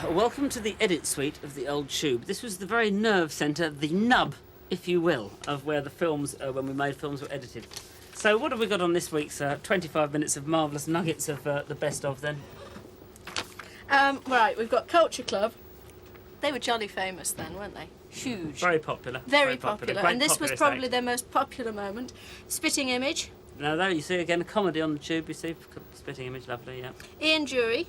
welcome to the edit suite of the old Tube. This was the very nerve centre, the nub, if you will, of where the films, when we made films, were edited. So what have we got on this week's 25 minutes of marvellous nuggets of the best of, then? Right, we've got Culture Club. They were jolly famous then, weren't they? Huge. Very popular. Very popular. And this was probably act. their most popular moment. Spitting Image. Now, there you see again a comedy on the Tube, you see. Spitting Image, lovely, yeah. Ian Dury.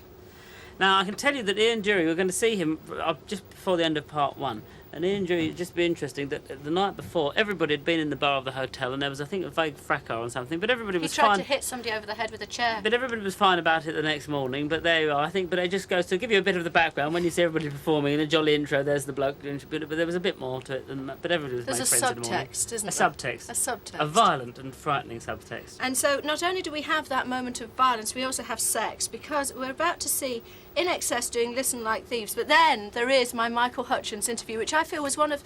Now, I can tell you that Ian Dury, we're going to see him just before the end of part one. And Ian Dury, it'd just be interesting that the night before, everybody had been in the bar of the hotel and there was, I think, a vague fracas or something, but everybody was fine. He tried to hit somebody over the head with a chair. But everybody was fine about it the next morning, but there you are, I think. But it just goes to give you a bit of the background. When you see everybody performing in a jolly intro, there's the bloke, but there was a bit more to it than that. But everybody was made friends in the morning. There's a subtext, isn't there? there? A subtext. A subtext. A violent and frightening subtext. And so not only do we have that moment of violence, we also have sex, because we're about to see INXS doing Listen Like Thieves, but then there is my Michael Hutchence interview, which I feel was one of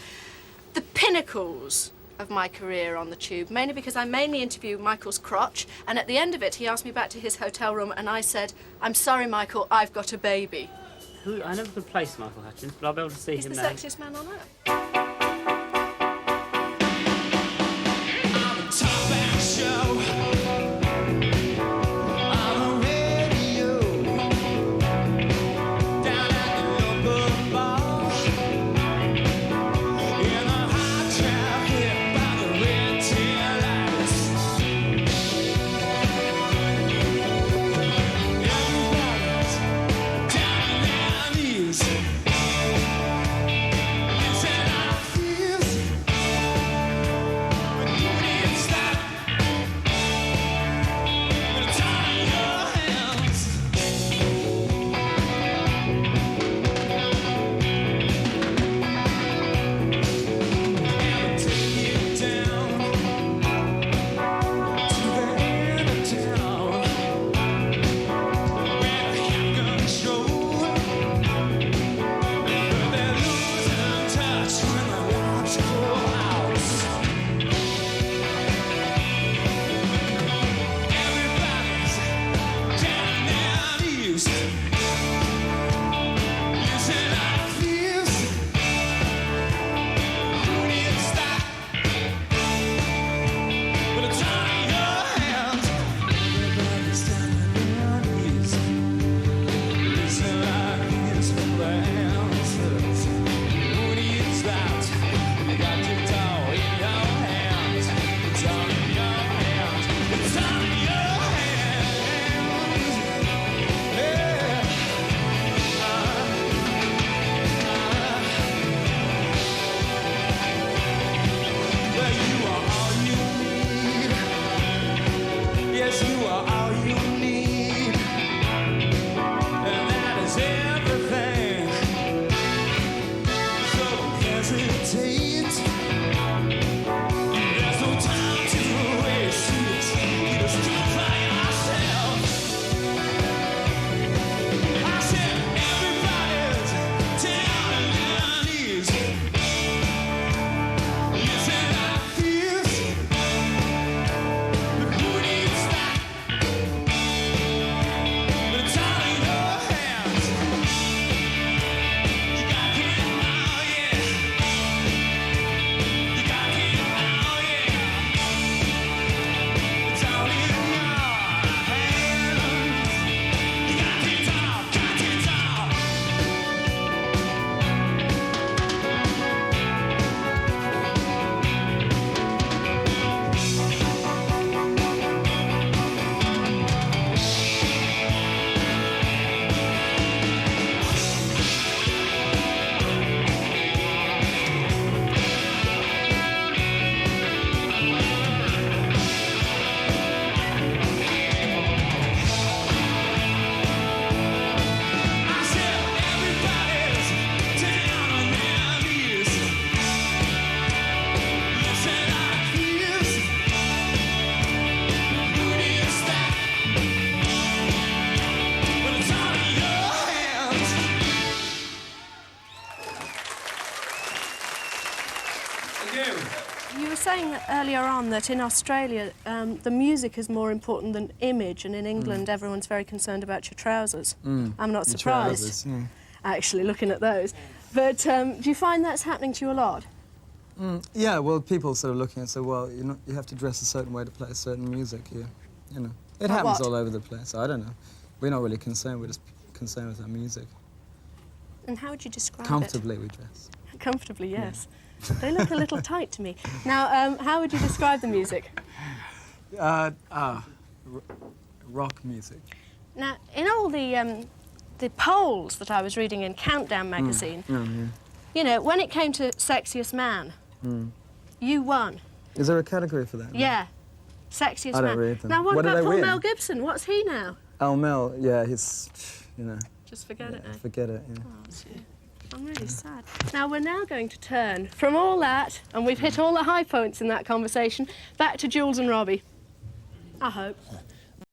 the pinnacles of my career on the Tube, mainly because I mainly interview Michael's crotch, and at the end of it he asked me back to his hotel room and I said, "I'm sorry Michael, I've got a baby." I never could place Michael Hutchence, but I'll be able to see He's him the now. sexiest man on earth. I'm a top-back show. You were saying earlier on that in Australia the music is more important than image, and in England everyone's very concerned about your trousers. I'm not surprised. actually, looking at those. But do you find that's happening to you a lot? Yeah, well, people sort of looking and say, well, you have to dress a certain way to play a certain music here. You know, it happens all over the place. I don't know. We're not really concerned. We're just concerned with our music. And how would you describe Comfortably we dress. it? Comfortably, yes. Yeah. They look a little tight to me. Now, how would you describe the music? Rock music. Now, in all the polls that I was reading in Countdown magazine, you know, when it came to Sexiest Man, you won. Is there a category for that? Yeah. Sexiest Man. I don't read them. Now, what What did about I Paul win? Mel Gibson? What's he now? Al Mel, yeah, he's, you know. Just forget it now. Forget it, yeah. Oh, dear. I'm really sad. Now, we're now going to turn from all that, and we've hit all the high points in that conversation, back to Jools and Robbie. I hope.